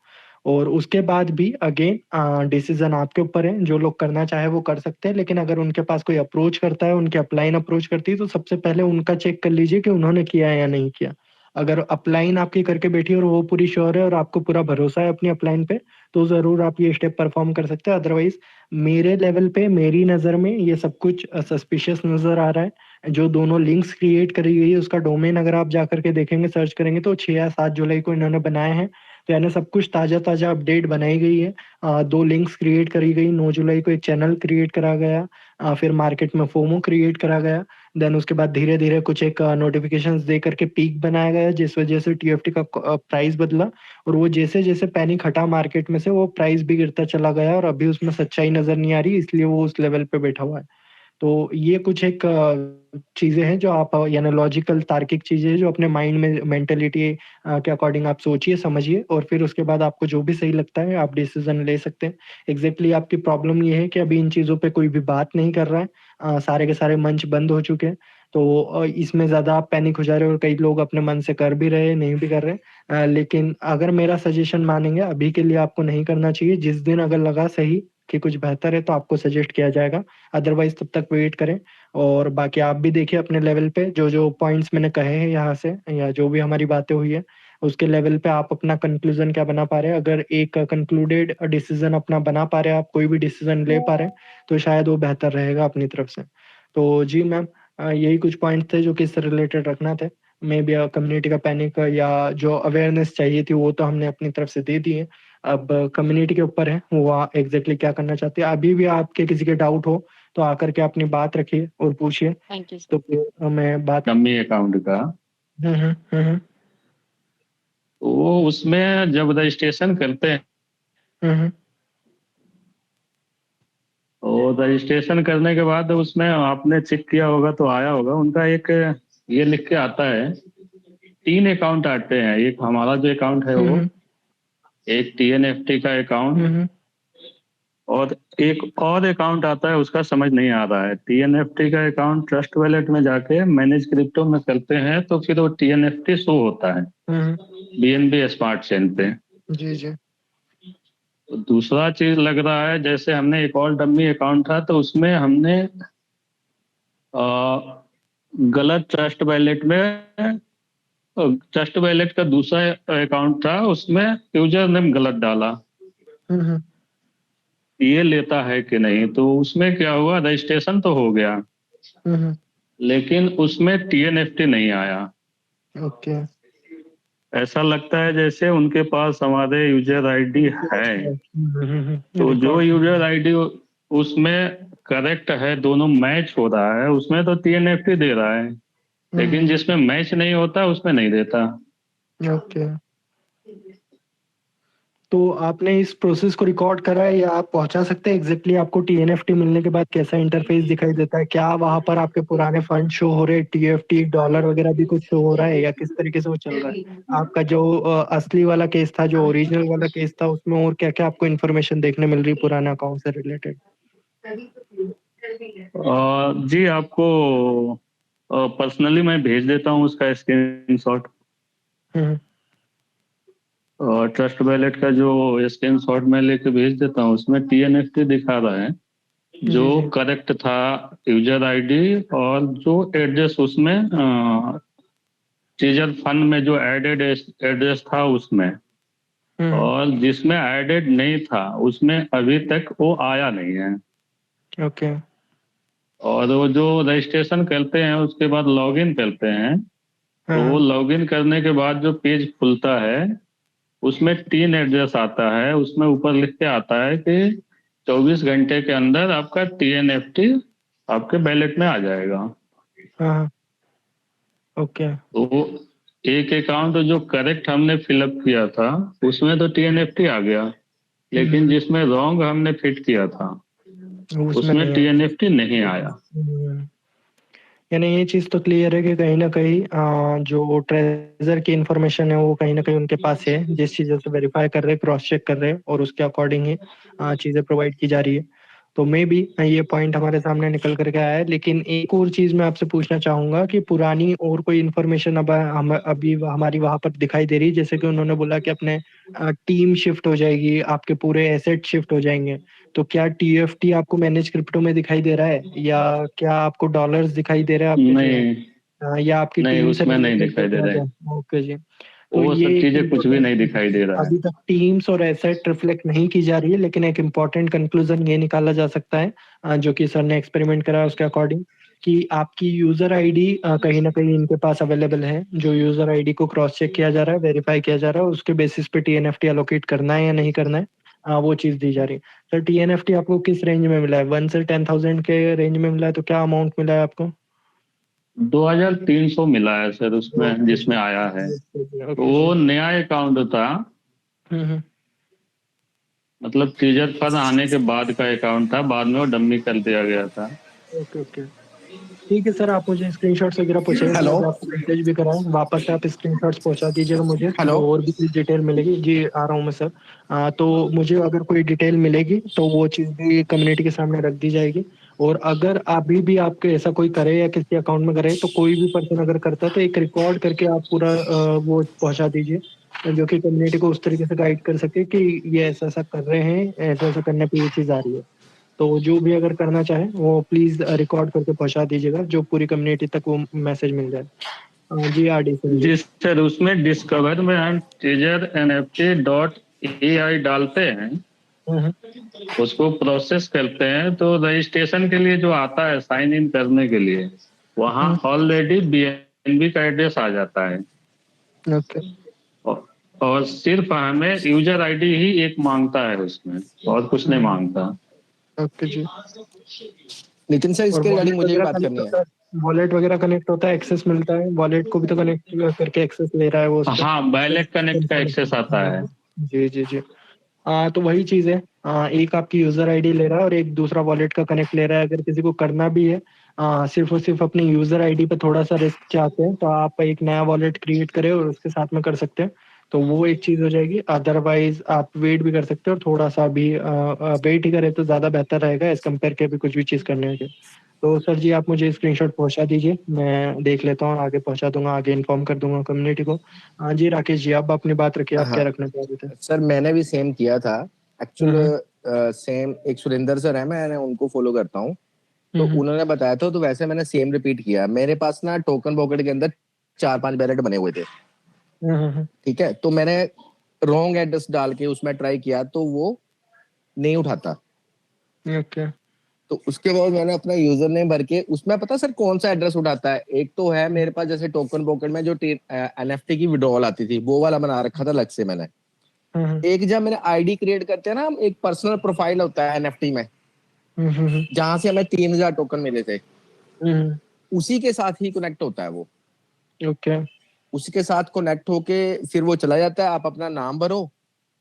और उसके बाद भी अगेन डिसीजन आपके ऊपर है, जो लोग करना चाहे वो कर सकते हैं, लेकिन अगर उनके पास कोई अप्रोच करता है, उनकी अपलाइन अप्रोच करती है, तो सबसे पहले उनका चेक कर लीजिए कि उन्होंने किया है या नहीं किया। अगर अपलाइन आपकी करके बैठी है और वो पूरी श्योर है और आपको पूरा भरोसा है अपनी अपलाइन पे, तो जरूर आप ये स्टेप परफॉर्म कर सकते हैं। अदरवाइज मेरे लेवल पे, मेरी नज़र में ये सब कुछ सस्पिशियस नजर आ रहा है। जो दोनों लिंक्स क्रिएट करी गई है उसका डोमेन अगर आप जाकर के देखेंगे, सर्च करेंगे, तो 6 या 7 जुलाई को इन्होंने बनाए हैं। तो यानी सब कुछ ताज़ा ताज़ा अपडेट बनाई गई है। 2 लिंक्स क्रिएट करी गई, 9 जुलाई को एक चैनल क्रिएट करा गया, फिर मार्केट में फोमो क्रिएट करा गया। देन उसके बाद धीरे धीरे कुछ एक नोटिफिकेशंस दे करके पीक बनाया गया, जिस वजह से टीएफटी का प्राइस बदला, और वो जैसे जैसे पैनिक हटा मार्केट में से, वो प्राइस भी गिरता चला गया, और अभी उसमें सच्चाई नजर नहीं आ रही, इसलिए वो उस लेवल पे बैठा हुआ है। तो ये कुछ एक चीजें हैं जो आप, यानी लॉजिकल तार्किक चीजें हैं जो अपने माइंड में, मेंटेलिटी के अकॉर्डिंग आप सोचिए, समझिए, और फिर उसके बाद आपको जो भी सही लगता है आप डिसीजन ले सकते हैं। एग्जैक्टली आपकी प्रॉब्लम ये है कि अभी इन चीजों पे कोई भी बात नहीं कर रहा है, सारे के सारे मंच बंद हो चुके हैं। तो इसमें ज्यादा आप पैनिक हो जा रहे हो, और कई लोग अपने मन से कर भी रहे हैं, नहीं भी कर रहे। लेकिन अगर मेरा सजेशन मानेंगे, अभी के लिए आपको नहीं करना चाहिए। जिस दिन अगर लगा सही कि कुछ बेहतर है तो आपको सजेस्ट किया जाएगा, अदरवाइज तब तक वेट करें। और बाकी आप भी देखिए अपने लेवल पे, जो जो पॉइंट्स मैंने कहे हैं यहाँ से, या जो भी हमारी बातें हुई है, उसके लेवल पे आप अपना कंक्लूजन क्या बना पा रहे हैं। अगर एक कंक्लूडेड डिसीजन अपना बना पा रहे हैं, आप कोई भी डिसीजन ले पा रहे हैं, तो शायद वो बेहतर रहेगा अपनी तरफ से। तो जी मैम, यही कुछ पॉइंट थे जो कि इससे रिलेटेड रखना थे। मे बी कम्युनिटी का पैनिक या जो अवेयरनेस चाहिए थी वो तो हमने अपनी तरफ से दे दी है। अब कम्युनिटी के ऊपर है वो एग्जैक्टली क्या करना चाहते हैं। अभी भी आपके किसी के डाउट हो तो आकर के अपनी बात रखिए और पूछिए, थैंक यू तो सर। फिर मैं बात। डमी अकाउंट का, हम्म। वो उसमें जब रजिस्ट्रेशन करते हैं, हम्म। और रजिस्ट्रेशन करने के बाद उसमें आपने चेक किया होगा तो आया होगा, उनका एक ये लिख के आता है, 3 अकाउंट आते हैं। एक हमारा जो अकाउंट है वो, एक टीएनएफटी का अकाउंट, और एक और अकाउंट आता है, उसका समझ नहीं आ रहा है। टीएनएफटी का अकाउंट ट्रस्ट वैलेट में जाके मैनेज क्रिप्टो में करते हैं तो फिर वो टीएनएफटी शो होता है बीएनबी स्मार्ट चेन पे। जी जी। तो दूसरा चीज लग रहा है, जैसे हमने एक और डम्मी अकाउंट था तो उसमें हमने गलत ट्रस्ट वैलेट में, ट्रस्ट वैलेट का दूसरा अकाउंट था, उसमें यूजर नेम गलत डाला। ये लेता है कि नहीं, तो उसमें क्या हुआ, रजिस्ट्रेशन तो हो गया लेकिन उसमें टीएनएफटी नहीं आया। ओके। ऐसा लगता है जैसे उनके पास हमारे यूजर आईडी है, तो जो यूजर आईडी उसमें करेक्ट है, दोनों मैच हो रहा है, उसमें तो टीएनएफटी दे रहा है, लेकिन जिसमें मैच नहीं होता उसमें नहीं देता। ओके। तो आपने इस प्रोसेस को रिकॉर्ड करा है, या आप पहुंचा सकते हैं एग्जैक्टली आपको टीएनएफटी मिलने के बाद कैसा इंटरफेस दिखाई देता है? क्या वहां पर आपके पुराने फंड शो हो रहे हैं, टीएफटी डॉलर वगैरह भी कुछ शो हो रहा है, या किस तरीके से वो चल रहा है? आपका जो असली वाला केस था, जो ओरिजिनल वाला केस था, उसमें और क्या क्या आपको इन्फॉर्मेशन देखने मिल रही है पुराने अकाउंट से रिलेटेड? जी आपको पर्सनली मैं भेज देता हूँ उसका स्क्रीनशॉट। ट्रस्ट वैलेट का जो स्क्रीनशॉट मैं लेके भेज देता हूँ, उसमें टीएनएफटी दिखा रहा है जो जी। करेक्ट था यूजर आईडी और जो एड्रेस उसमें टीजर फंड में जो एडेड एड्रेस था उसमें, हम्म। और जिसमें एडेड नहीं था उसमें अभी तक वो आया नहीं है। ओके। और वो जो रजिस्ट्रेशन करते हैं उसके बाद लॉगिन करते हैं, तो वो हाँ। लॉगिन करने के बाद जो पेज खुलता है उसमें 3 एड्रेस आता है, उसमें ऊपर लिख के आता है कि 24 घंटे के अंदर आपका TNFT आपके बैलेट में आ जाएगा। हाँ। ओके। तो एक अकाउंट जो करेक्ट हमने फिलअप किया था उसमें तो TNFT आ गया, लेकिन जिसमें रॉन्ग हमने फिट किया था उसमें उसमें नहीं है। TNFT नहीं आया। यानी ये चीज तो क्लियर है कि कहीं ना कहीं जो ट्रेजर की इंफॉर्मेशन है वो कहीं ना कहीं उनके पास है, जिस चीजों से वेरीफाई कर रहे हैं, क्रॉस चेक कर रहे हैं और उसके अकॉर्डिंग ही चीजें प्रोवाइड की जा रही है। तो मे बी ये पॉइंट हमारे सामने निकल करके आया है। लेकिन एक और चीज मैं आपसे पूछना चाहूंगा कि पुरानी और कोई इन्फॉर्मेशन अब अभी हमारी वहां पर दिखाई दे रही है, जैसे कि उन्होंने बोला कि अपने टीम शिफ्ट हो जाएगी, आपके पूरे एसेट शिफ्ट हो जाएंगे। तो क्या TFT आपको मैनेज क्रिप्टो में दिखाई दे रहा है, या क्या आपको डॉलर्स दिखाई दे रहे हैं आपके जो नहीं, या आपकी नहीं टीम से उसमें नहीं रिलेटेड दिखाई दे रहे क्या? हैं, ओके जी। तो वो ये सब एक चीजें कुछ भी नहीं इम्पोर्टेंट, दिखाई दे रहा है। अभी तक टीम्स और एसेट रिफ्लेक्ट नहीं की जा रही है, लेकिन एक इम्पॉर्टेंट कंक्लूजन ये निकाला जा सकता है जो कि सर ने एक्सपेरिमेंट करा उसके अकॉर्डिंग, कि आपकी यूजर आईडी कहीं ना कहीं इनके पास अवेलेबल है। जो यूजर आईडी को क्रॉस चेक किया जा रहा है, वेरीफाई किया जा रहा है, उसके बेसिस पे TNFT एलोकेट करना है या नहीं करना है, वो चीज दी जा रही है। सर TNFT आपको किस रेंज में मिला है? 1 से 10,000 के रेंज में मिला है, तो क्या अमाउंट मिला है आपको? 2300 मिला है सर उसमें ओके जिसमें जी। आया है। तो ओके जी। वो नया अकाउंट था, हम्म। मतलब टीजर फंड आने के बाद का अकाउंट था, बाद में वो डम्मी कर दिया गया था। Okay okay. ठीक है सर, आप मुझे स्क्रीनशॉट्स वगैरह पहुंचाइए, मैंने हेलो अभी आपको मैसेज भी करा है, वापस से आप स्क्रीनशॉट्स पहुंचा दीजिएगा मुझे, हेलो जो और भी कुछ डिटेल मिलेगी। जी आ रहा हूँ मैं सर। तो मुझे अगर कोई डिटेल मिलेगी तो वो चीज़ भी कम्युनिटी के सामने रख दी जाएगी। और अगर अभी भी आपके ऐसा कोई करे या किसी अकाउंट में करे, तो कोई भी पर्सन अगर करता है तो एक रिकॉर्ड करके आप पूरा वो पहुंचा दीजिए, जो कि कम्युनिटी को उस तरीके से गाइड कर सके कि ये ऐसा ऐसा कर रहे हैं, ऐसा ऐसा करने पे ये चीज़ आ रही है। तो जो भी अगर करना चाहे वो प्लीज रिकॉर्ड करके पहुंचा दीजिएगा, जो पूरी कम्युनिटी तक वो मैसेज मिल जाए। जी RD सिंह जी। जिस सर उसमें डिस्कवर में हम टीजर NFT.ai डालते हैं, हम्म। उसको प्रोसेस करते हैं, तो रजिस्ट्रेशन के लिए जो आता है साइन इन करने के लिए, वहाँ हम्म। ऑलरेडी BNB का एड्रेस आ जाता है। ओके और और सिर्फ हमें यूजर आईडी ही एक मांगता है उसमें, और कुछ नहीं मांगता। ओके जी। नितिन सर, और इसके रिगार्डिंग मुझे भी बात करनी है। वॉलेट वगैरह कनेक्ट होता है, एक्सेस मिलता है, वॉलेट को भी तो कनेक्ट करके एक्सेस ले रहा है वो उसका। हाँ, बैलेट कनेक्ट का एक्सेस आता है। जी जी जी। तो वही चीज है, एक आपकी यूजर आईडी ले रहा है और एक दूसरा वॉलेट का कनेक्ट ले रहा है। अगर किसी को करना भी है, सिर्फ और सिर्फ अपनी यूजर आईडी पे थोड़ा सा रिस्क चाहते हैं, तो आप एक नया वॉलेट क्रिएट करें और उसके साथ में कर सकते हैं। तो वो एक चीज हो जाएगी। अदरवाइज आप वेट भी कर सकते हो, और थोड़ा सा भी वेट ही करें तो ज्यादा बेहतर रहेगा एज कम्पेयर के भी कुछ भी चीज करने के। तो सर जी आप मुझे स्क्रीनशॉट पहुंचा दीजिए, मैं देख लेता हूँ, आगे पहुंचा दूंगा, आगे इन्फॉर्म कर दूंगा कम्युनिटी को। हाँ जी राकेश जी, आप अपनी बात रखिए, आप हाँ क्या रखना चाह रहे थे? सर, मैंने भी सेम किया था एक्चुअल। हम्म। सेम एक सुरेंद्र सर है, मैंने उनको फॉलो करता हूँ, तो हम्म। उन्होंने बताया था, तो वैसे मैंने सेम रिपीट किया। मेरे पास ना टोकन पॉकेट के अंदर 4-5 बैलेट बने हुए थे। हम्म। ठीक है, तो मैंने रॉन्ग एड्रेस डाल के उसमें ट्राई किया तो वो नहीं उठाता। ओके। तो उसके बाद मैंने अपना यूजर नेम भर के उसमें, पता सर कौन सा एड्रेस उठाता है? एक तो है मेरे पास, जैसे टोकन पॉकेट में जो NFT की विड्रॉल आती थी, वो वाला बना रखा था अलग से मैंने। हम्म। एक जब मैंने आईडी क्रिएट करते हैं ना, हम एक पर्सनल प्रोफाइल होता है NFT में, हम्म। जहां से हमें 3000 टोकन मिले थे, हम्म। उसी के साथ ही कनेक्ट होता है वो। ओके। उसी के साथ कनेक्ट होके फिर वो चला जाता है। आप अपना नाम भरो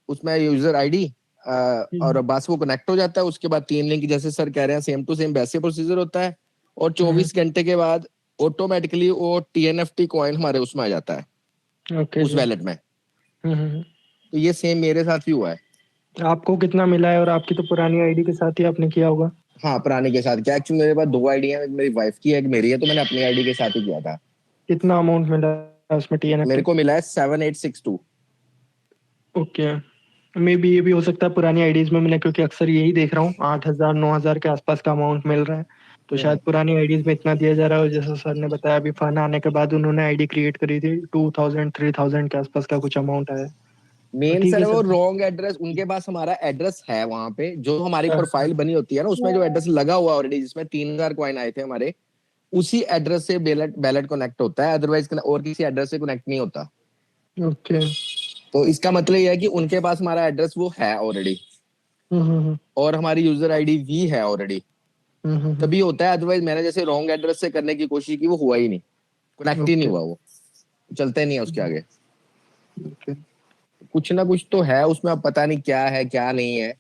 उसमें, यूजर आईडी, और बस वो कनेक्ट हो जाता है। उसके बाद 3 लिंक, जैसे सर कह रहे हैं, सेम टू सेम वैसे प्रोसीजर होता है। और 24 घंटे के बाद ऑटोमेटिकली वो TNFT कॉइन हमारे उसमें आ जाता है, ओके उस जी। वैलेट में। हम्म। तो ये सेम मेरे साथ ही हुआ है। आपको कितना मिला है? और आपकी तो पुरानी आईडी के साथ ही आपने किया होगा। हाँ, पुराने के साथ क्या, एक्चुअली मेरे पास 2 आईडी है, एक मेरी वाइफ की है, एक मेरी है, तो मैंने अपनी आईडी के साथ ही किया था। कितना अमाउंट मिला है उसमें मेरे TNFT? को मिला है 7862। ओके। मे बी ये भी हो सकता है पुरानी आईडीज में, मैंने क्योंकि अक्सर यही देख रहा हूँ 8,000 9,000 के आसपास का अमाउंट मिल रहा है, तो शायद पुरानी आईडीज में इतना दिया जा रहा है। जैसा सर ने बताया अभी फन आने के बाद उन्होंने आईडी क्रिएट करी थी 2,000 3,000 के आसपास का कुछ अमाउंट आया। मेन ठीक सर है वो सर। रॉन्ग एड्रेस, उनके पास हमारा एड्रेस है वहां पे, जो हमारी हाँ, प्रोफाइल बनी होती है ना उसमें जो एड्रेस लगा हुआ ऑलरेडी, जिसमें 3,000 कॉइन आए थे हमारे, उसी एड्रेस से बैलेट बैलेट कनेक्ट होता है, अदरवाइज और किसी एड्रेस से कनेक्ट नहीं होता। ओके। तो इसका मतलब ये है कि उनके पास हमारा एड्रेस वो है ऑलरेडी, और हमारी यूजर आईडी भी है ऑलरेडी, तभी होता है। अदरवाइज मैंने जैसे रॉन्ग एड्रेस से करने की कोशिश की, वो हुआ ही नहीं, कनेक्ट ही नहीं ओके। हुआ, वो चलता ही नहीं है उसके आगे। ओके। कुछ ना कुछ तो है उसमें, अब पता नहीं क्या है क्या नहीं है।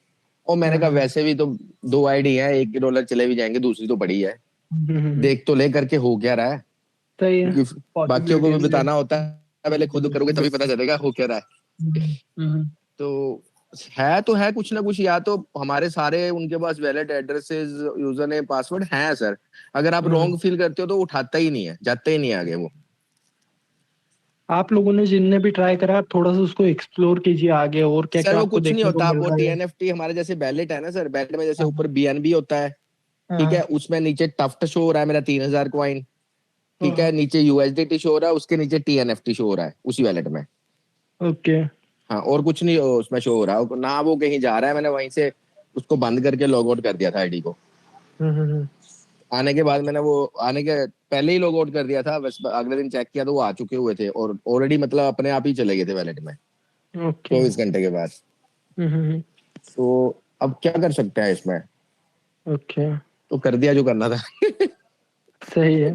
और मैंने कहा वैसे भी तो 2 आईडी है, $1 चले भी जाएंगे, दूसरी तो पड़ी है, देख तो ले करके हो क्या रहा है, सही है। क्योंकि बाकियों को भी बताना होता है, पहले खुद करोगे तभी पता चलेगा हो क्या रहा है। तो है कुछ ना कुछ, या तो हमारे सारे उनके पास valid addresses, user name password हैं सर, अगर आप रॉन्ग फील करते हो तो उठाता ही नहीं है, जाता ही नहीं है आगे वो। आप लोगों ने जिनने भी ट्राई करा आप थोड़ा सा उसको एक्सप्लोर कीजिए आगे, और क्या सर क्या वो आपको कुछ नहीं देखने को होता, आप मिल वो रहा है। टीएनएफटी हमारे जैसे बैलेट है ना सर, बैलेट में जैसे हाँ, ऊपर बीएनबी होता है, ठीक है, उसमें नीचे टफ्ट शो हो रहा है मेरा 3,000 कॉइन, ठीक है, नीचे यूएसडीटी शो हो रहा है, उसके नीचे टीएनएफटी शो हो रहा है उसी वैलेट में। ओके। हाँ, और कुछ नहीं उसमें शो हो रहा है ना, वो कहीं जा रहा है, मैंने वहीं से उसको बंद करके लॉग आउट कर दिया था आईडी को। आने के बाद मैंने वो आने के पहले ही लॉग आउट कर दिया था, बस अगले दिन चेक किया तो वो आ चुके हुए थे, और ऑलरेडी मतलब अपने आप ही चले गए थे वैलेट में ओके। 24 घंटे के बाद। तो अब क्या कर सकते हैं इसमें, ओके। तो कर दिया जो करना था। सही है।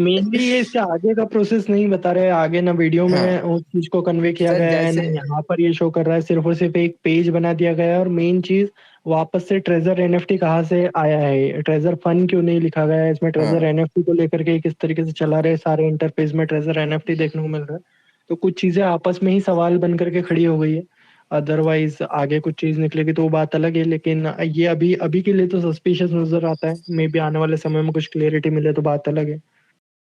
मेनली ये इसके आगे का प्रोसेस नहीं बता रहे, आगे ना वीडियो हाँ में उस चीज को कन्वे किया सर, गया है ना जैसे यहाँ पर ये शो कर रहा है, सिर्फ और सिर्फ एक पेज बना दिया गया है। और मेन चीज वापस से ट्रेजर एनएफटी कहाँ से आया है, ट्रेजर फन क्यों नहीं लिखा गया है इसमें, ट्रेजर हाँ एनएफटी को लेकर के किस तरीके से चला रहे सारे इंटरफेस में ट्रेजर एनएफटी देखने को मिल रहा है। तो कुछ चीजें आपस में ही सवाल बन करके खड़ी हो गई है, अदरवाइज आगे कुछ चीज निकलेगी तो वो बात अलग है। लेकिन ये अभी अभी के लिए तो सस्पिशियस नजर आता है, मे बी आने वाले समय में कुछ क्लियरिटी मिले तो बात अलग है।